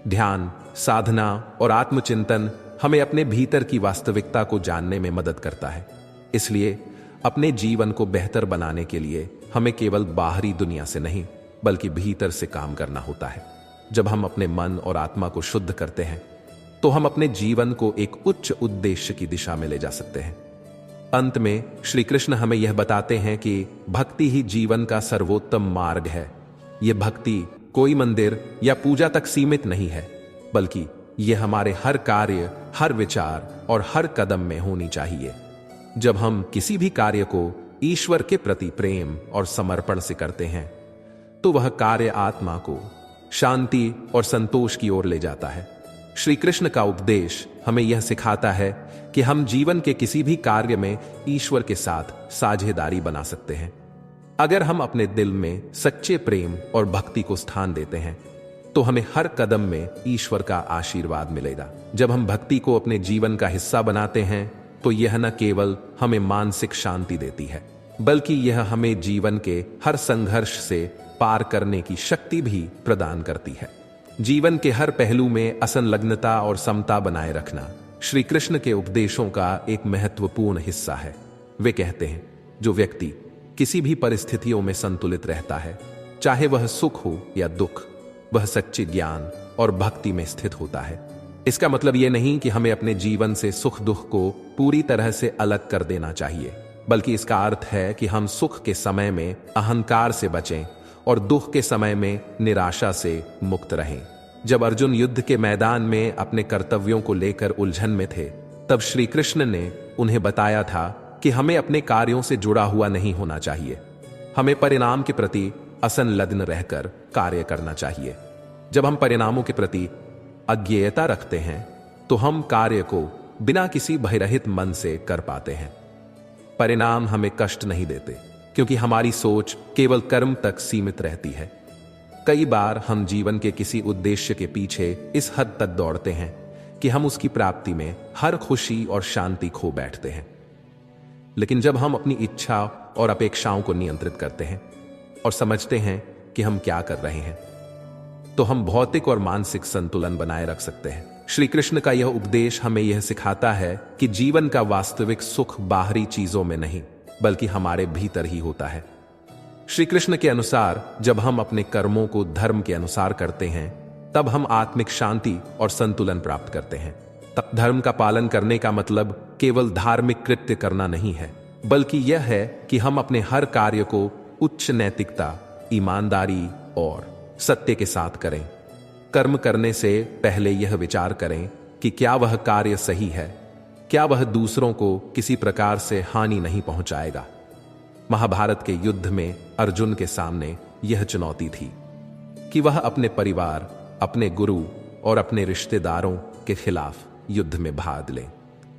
ध्यान, साधना और आत्मचिंतन हमें अपने भीतर की वास्तविकता को जानने में मदद करता है। इसलिए अपने जीवन को बेहतर बनाने के लिए हमें केवल बाहरी दुनिया से नहीं बल्कि भीतर से काम करना होता है। जब हम अपने मन और आत्मा को शुद्ध करते हैं तो हम अपने जीवन को एक उच्च उद्देश्य की दिशा में ले जा सकते हैं। अंत में श्री कृष्ण हमें यह बताते हैं कि भक्ति ही जीवन का सर्वोत्तम मार्ग है। यह भक्ति कोई मंदिर या पूजा तक सीमित नहीं है, बल्कि यह हमारे हर कार्य, हर विचार और हर कदम में होनी चाहिए। जब हम किसी भी कार्य को ईश्वर के प्रति प्रेम और समर्पण से करते हैं तो वह कार्य आत्मा को शांति और संतोष की ओर ले जाता है। श्री कृष्ण का उपदेश हमें यह सिखाता है कि हम जीवन के किसी भी कार्य में ईश्वर के साथ साझेदारी बना सकते हैं। अगर हम अपने दिल में सच्चे प्रेम और भक्ति को स्थान देते हैं तो हमें हर कदम में ईश्वर का आशीर्वाद मिलेगा। जब हम भक्ति को अपने जीवन का हिस्सा बनाते हैं तो यह न केवल हमें मानसिक शांति देती है बल्कि यह हमें जीवन के हर संघर्ष से पार करने की शक्ति भी प्रदान करती है। जीवन के हर पहलू में असंलग्नता और समता बनाए रखना श्री कृष्ण के उपदेशों का एक महत्वपूर्ण हिस्सा है। वे कहते हैं, जो व्यक्ति किसी भी परिस्थितियों में संतुलित रहता है, चाहे वह सुख हो या दुख, वह सच्चे ज्ञान और भक्ति में स्थित होता है। इसका मतलब यह नहीं कि हमें अपने जीवन से सुख दुख को पूरी तरह से अलग कर देना चाहिए, बल्कि इसका अर्थ है कि हम सुख के समय में अहंकार से बचें और दुख के समय में निराशा से मुक्त रहें। जब अर्जुन युद्ध के मैदान में अपने कर्तव्यों को लेकर उलझन में थे, तब श्री कृष्ण ने उन्हें बताया था कि हमें अपने कार्यों से जुड़ा हुआ नहीं होना चाहिए। हमें परिणाम के प्रति असंलग्न रहकर कार्य करना चाहिए। जब हम परिणामों के प्रति अज्ञेयता रखते हैं तो हम कार्य को बिना किसी भयरहित मन से कर पाते हैं। परिणाम हमें कष्ट नहीं देते क्योंकि हमारी सोच केवल कर्म तक सीमित रहती है। कई बार हम जीवन के किसी उद्देश्य के पीछे इस हद तक दौड़ते हैं कि हम उसकी प्राप्ति में हर खुशी और शांति खो बैठते हैं। लेकिन जब हम अपनी इच्छा और अपेक्षाओं को नियंत्रित करते हैं और समझते हैं कि हम क्या कर रहे हैं, तो हम भौतिक और मानसिक संतुलन बनाए रख सकते हैं। श्री कृष्ण का यह उपदेश हमें यह सिखाता है कि जीवन का वास्तविक सुख बाहरी चीजों में नहीं बल्कि हमारे भीतर ही होता है। श्री कृष्ण के अनुसार जब हम अपने कर्मों को धर्म के अनुसार करते हैं तब हम आत्मिक शांति और संतुलन प्राप्त करते हैं। तब धर्म का पालन करने का मतलब केवल धार्मिक कृत्य करना नहीं है, बल्कि यह है कि हम अपने हर कार्य को उच्च नैतिकता, ईमानदारी और सत्य के साथ करें। कर्म करने से पहले यह विचार करें कि क्या वह कार्य सही है, क्या वह दूसरों को किसी प्रकार से हानि नहीं पहुंचाएगा। महाभारत के युद्ध में अर्जुन के सामने यह चुनौती थी कि वह अपने परिवार, अपने गुरु और अपने रिश्तेदारों के खिलाफ युद्ध में भाग लें।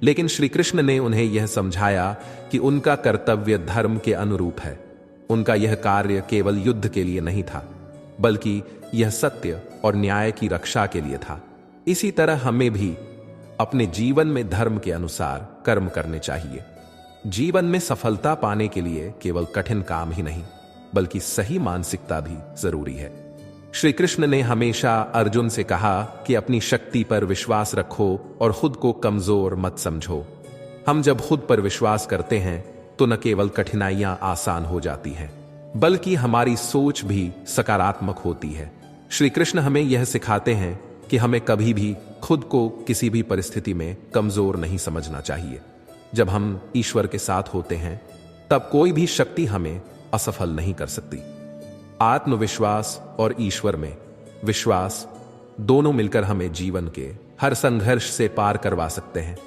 लेकिन श्री कृष्ण ने उन्हें यह समझाया कि उनका कर्तव्य धर्म के अनुरूप है। उनका यह कार्य केवल युद्ध के लिए नहीं था, बल्कि यह सत्य और न्याय की रक्षा के लिए था। इसी तरह हमें भी अपने जीवन में धर्म के अनुसार कर्म करने चाहिए। जीवन में सफलता पाने के लिए केवल कठिन काम ही नहीं, बल्कि सही मानसिकता भी जरूरी है। श्री कृष्ण ने हमेशा अर्जुन से कहा कि अपनी शक्ति पर विश्वास रखो और खुद को कमजोर मत समझो। हम जब खुद पर विश्वास करते हैं तो न केवल कठिनाइयां आसान हो जाती हैं, बल्कि हमारी सोच भी सकारात्मक होती है। श्री कृष्ण हमें यह सिखाते हैं कि हमें कभी भी खुद को किसी भी परिस्थिति में कमजोर नहीं समझना चाहिए। जब हम ईश्वर के साथ होते हैं तब कोई भी शक्ति हमें असफल नहीं कर सकती। आत्मविश्वास और ईश्वर में विश्वास दोनों मिलकर हमें जीवन के हर संघर्ष से पार करवा सकते हैं।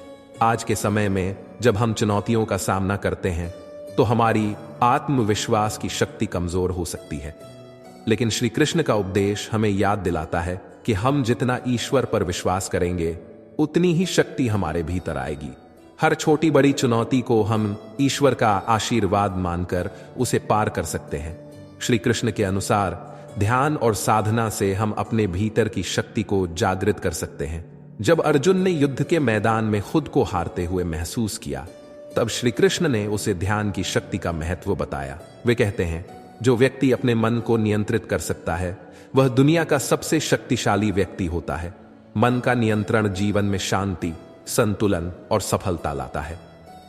आज के समय में जब हम चुनौतियों का सामना करते हैं तो हमारी आत्मविश्वास की शक्ति कमजोर हो सकती है, लेकिन श्री कृष्ण का उपदेश हमें याद दिलाता है कि हम जितना ईश्वर पर विश्वास करेंगे उतनी ही शक्ति हमारे भीतर आएगी। हर छोटी बड़ी चुनौती को हम ईश्वर का आशीर्वाद मानकर उसे पार कर सकते हैं। श्री कृष्ण के अनुसार ध्यान और साधना से हम अपने भीतर की शक्ति को जागृत कर सकते हैं। जब अर्जुन ने युद्ध के मैदान में खुद को हारते हुए महसूस किया, तब श्री कृष्ण ने उसे ध्यान की शक्ति का महत्व बताया। वे कहते हैं, जो व्यक्ति अपने मन को नियंत्रित कर सकता है वह दुनिया का सबसे शक्तिशाली व्यक्ति होता है। मन का नियंत्रण जीवन में शांति, संतुलन और सफलता लाता है।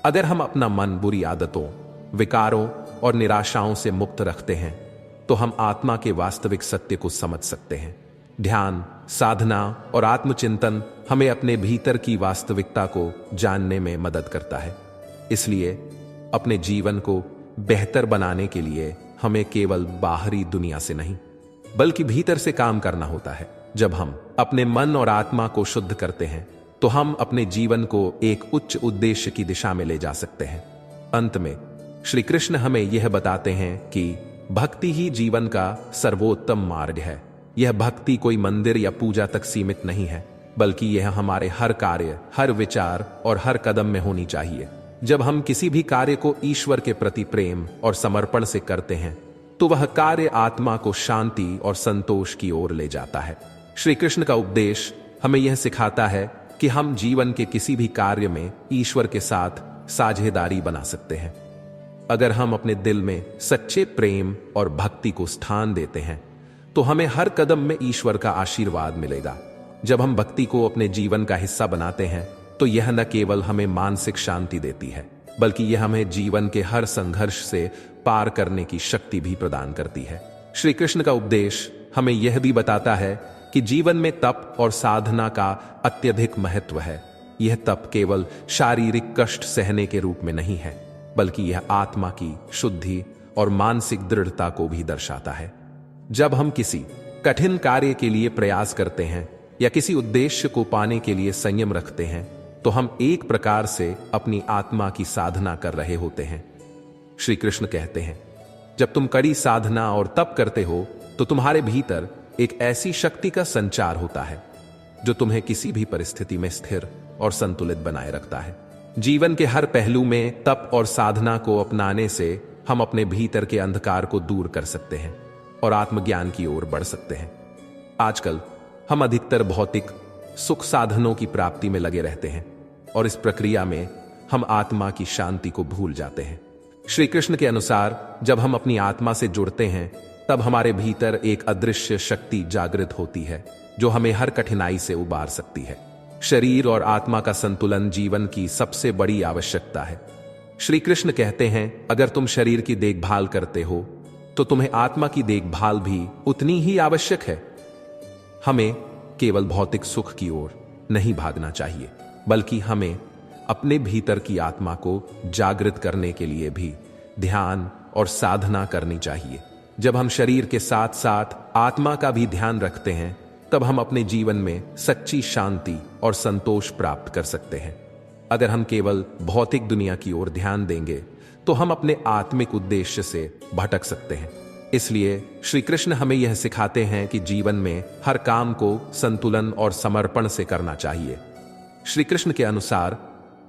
अगर हम अपना मन बुरी आदतों, विकारों और निराशाओं से मुक्त रखते हैं तो हम आत्मा के वास्तविक सत्य को समझ सकते हैं। ध्यान, साधना और आत्मचिंतन हमें अपने भीतर की वास्तविकता को जानने में मदद करता है। इसलिए अपने जीवन को बेहतर बनाने के लिए हमें केवल बाहरी दुनिया से नहीं बल्कि भीतर से काम करना होता है। जब हम अपने मन और आत्मा को शुद्ध करते हैं तो हम अपने जीवन को एक उच्च उद्देश्य की दिशा में ले जा सकते हैं। अंत में श्री कृष्ण हमें यह बताते हैं कि भक्ति ही जीवन का सर्वोत्तम मार्ग है। यह भक्ति कोई मंदिर या पूजा तक सीमित नहीं है, बल्कि यह हमारे हर कार्य, हर विचार और हर कदम में होनी चाहिए। जब हम किसी भी कार्य को ईश्वर के प्रति प्रेम और समर्पण से करते हैं तो वह कार्य आत्मा को शांति और संतोष की ओर ले जाता है। श्री कृष्ण का उपदेश हमें यह सिखाता है कि हम जीवन के किसी भी कार्य में ईश्वर के साथ साझेदारी बना सकते हैं। अगर हम अपने दिल में सच्चे प्रेम और भक्ति को स्थान देते हैं तो हमें हर कदम में ईश्वर का आशीर्वाद मिलेगा। जब हम भक्ति को अपने जीवन का हिस्सा बनाते हैं तो यह न केवल हमें मानसिक शांति देती है, बल्कि यह हमें जीवन के हर संघर्ष से पार करने की शक्ति भी प्रदान करती है। श्री कृष्ण का उपदेश हमें यह भी बताता है कि जीवन में तप और साधना का अत्यधिक महत्व है। यह तप केवल शारीरिक कष्ट सहने के रूप में नहीं है, बल्कि यह आत्मा की शुद्धि और मानसिक दृढ़ता को भी दर्शाता है। जब हम किसी कठिन कार्य के लिए प्रयास करते हैं या किसी उद्देश्य को पाने के लिए संयम रखते हैं, तो हम एक प्रकार से अपनी आत्मा की साधना कर रहे होते हैं। श्री कृष्ण कहते हैं, जब तुम कड़ी साधना और तप करते हो तो तुम्हारे भीतर एक ऐसी शक्ति का संचार होता है जो तुम्हें किसी भी परिस्थिति में स्थिर और संतुलित बनाए रखता है। जीवन के हर पहलू में तप और साधना को अपनाने से हम अपने भीतर के अंधकार को दूर कर सकते हैं और आत्मज्ञान की ओर बढ़ सकते हैं। आजकल हम अधिकतर भौतिक सुख साधनों की प्राप्ति में लगे रहते हैं और इस प्रक्रिया में हम आत्मा की शांति को भूल जाते हैं। श्री कृष्ण के अनुसार जब हम अपनी आत्मा से जुड़ते हैं तब हमारे भीतर एक अदृश्य शक्ति जागृत होती है जो हमें हर कठिनाई से उबार सकती है। शरीर और आत्मा का संतुलन जीवन की सबसे बड़ी आवश्यकता है। श्री कृष्ण कहते हैं, अगर तुम शरीर की देखभाल करते हो तो तुम्हें आत्मा की देखभाल भी उतनी ही आवश्यक है। हमें केवल भौतिक सुख की ओर नहीं भागना चाहिए, बल्कि हमें अपने भीतर की आत्मा को जागृत करने के लिए भी ध्यान और साधना करनी चाहिए। जब हम शरीर के साथ साथ आत्मा का भी ध्यान रखते हैं तब हम अपने जीवन में सच्ची शांति और संतोष प्राप्त कर सकते हैं। अगर हम केवल भौतिक दुनिया की ओर ध्यान देंगे तो हम अपने आत्मिक उद्देश्य से भटक सकते हैं। इसलिए श्री कृष्ण हमें यह सिखाते हैं कि जीवन में हर काम को संतुलन और समर्पण से करना चाहिए। श्री कृष्ण के अनुसार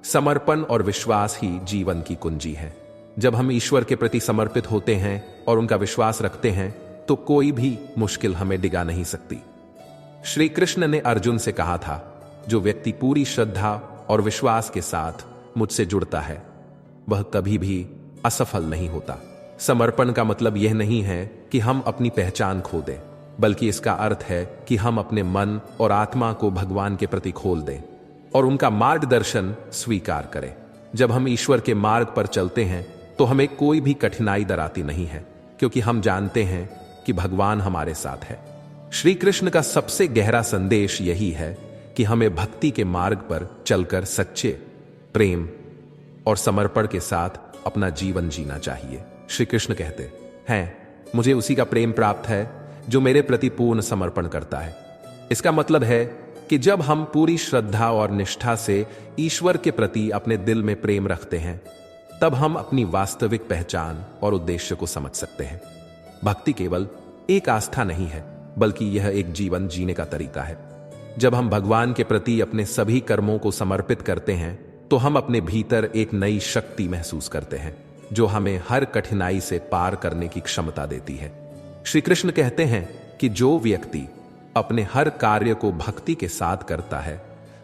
समर्पण और विश्वास ही जीवन की कुंजी है। जब हम ईश्वर के प्रति समर्पित होते हैं और उनका विश्वास रखते हैं तो कोई भी मुश्किल हमें डिगा नहीं सकती। श्री कृष्ण ने अर्जुन से कहा था, जो व्यक्ति पूरी श्रद्धा और विश्वास के साथ मुझसे जुड़ता है वह कभी भी असफल नहीं होता। समर्पण का मतलब यह नहीं है कि हम अपनी पहचान खो दें, बल्कि इसका अर्थ है कि हम अपने मन और आत्मा को भगवान के प्रति खोल दें और उनका मार्गदर्शन स्वीकार करें। जब हम ईश्वर के मार्ग पर चलते हैं तो हमें कोई भी कठिनाई डराती नहीं है, क्योंकि हम जानते हैं कि भगवान हमारे साथ है। श्री कृष्ण का सबसे गहरा संदेश यही है कि हमें भक्ति के मार्ग पर चलकर सच्चे प्रेम और समर्पण के साथ अपना जीवन जीना चाहिए। श्री कृष्ण कहते हैं, मुझे उसी का प्रेम प्राप्त है जो मेरे प्रति पूर्ण समर्पण करता है। इसका मतलब है कि जब हम पूरी श्रद्धा और निष्ठा से ईश्वर के प्रति अपने दिल में प्रेम रखते हैं तब हम अपनी वास्तविक पहचान और उद्देश्य को समझ सकते हैं। भक्ति केवल एक आस्था नहीं है, बल्कि यह एक जीवन जीने का तरीका है। जब हम भगवान के प्रति अपने सभी कर्मों को समर्पित करते हैं तो हम अपने भीतर एक नई शक्ति महसूस करते हैं जो हमें हर कठिनाई से पार करने की क्षमता देती है। श्री कृष्ण कहते हैं कि जो व्यक्ति अपने हर कार्य को भक्ति के साथ करता है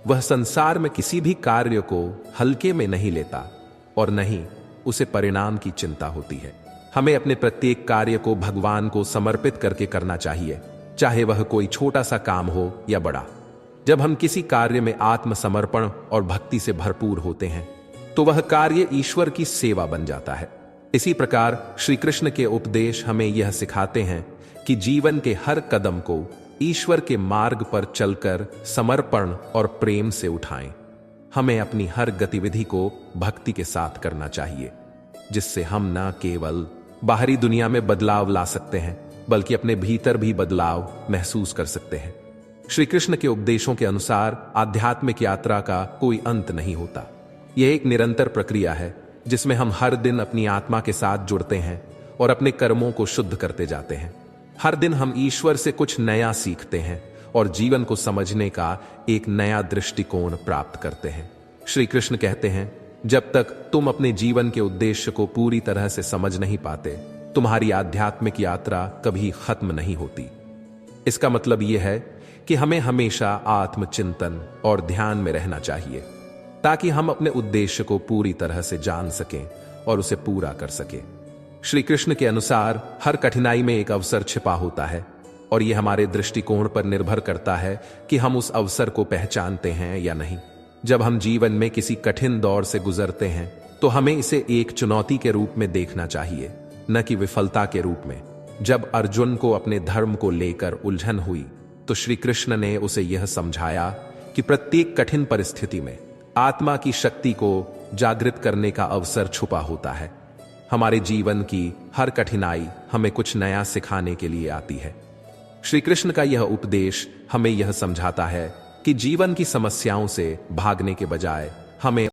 वह संसार में किसी भी कार्य को हल्के में नहीं लेता और नहीं उसे परिणाम की चिंता होती है। हमें अपने प्रत्येक कार्य को भगवान को समर्पित करके करना चाहिए, चाहे वह कोई छोटा सा काम हो या बड़ा। जब हम किसी कार्य में आत्मसमर्पण और भक्ति से भरपूर होते हैं तो वह कार्य ईश्वर की सेवा बन जाता है। इसी प्रकार श्री कृष्ण के उपदेश हमें यह सिखाते हैं कि जीवन के हर कदम को ईश्वर के मार्ग पर चलकर समर्पण और प्रेम से उठाएं। हमें अपनी हर गतिविधि को भक्ति के साथ करना चाहिए, जिससे हम न केवल बाहरी दुनिया में बदलाव ला सकते हैं बल्कि अपने भीतर भी बदलाव महसूस कर सकते हैं। श्री कृष्ण के उपदेशों के अनुसार आध्यात्मिक यात्रा का कोई अंत नहीं होता। यह एक निरंतर प्रक्रिया है जिसमें हम हर दिन अपनी आत्मा के साथ जुड़ते हैं और अपने कर्मों को शुद्ध करते जाते हैं। हर दिन हम ईश्वर से कुछ नया सीखते हैं और जीवन को समझने का एक नया दृष्टिकोण प्राप्त करते हैं। श्री कृष्ण कहते हैं, जब तक तुम अपने जीवन के उद्देश्य को पूरी तरह से समझ नहीं पाते तुम्हारी आध्यात्मिक यात्रा कभी खत्म नहीं होती। इसका मतलब यह है कि हमें हमेशा आत्मचिंतन और ध्यान में रहना चाहिए ताकि हम अपने उद्देश्य को पूरी तरह से जान सकें और उसे पूरा कर सकें। श्री कृष्ण के अनुसार हर कठिनाई में एक अवसर छिपा होता है और यह हमारे दृष्टिकोण पर निर्भर करता है कि हम उस अवसर को पहचानते हैं या नहीं। जब हम जीवन में किसी कठिन दौर से गुजरते हैं तो हमें इसे एक चुनौती के रूप में देखना चाहिए, न कि विफलता के रूप में। जब अर्जुन को अपने धर्म को लेकर उलझन हुई तो श्री कृष्ण ने उसे यह समझाया कि प्रत्येक कठिन परिस्थिति में आत्मा की शक्ति को जागृत करने का अवसर छुपा होता है। हमारे जीवन की हर कठिनाई हमें कुछ नया सिखाने के लिए आती है। श्री कृष्ण का यह उपदेश हमें यह समझाता है कि जीवन की समस्याओं से भागने के बजाय हमें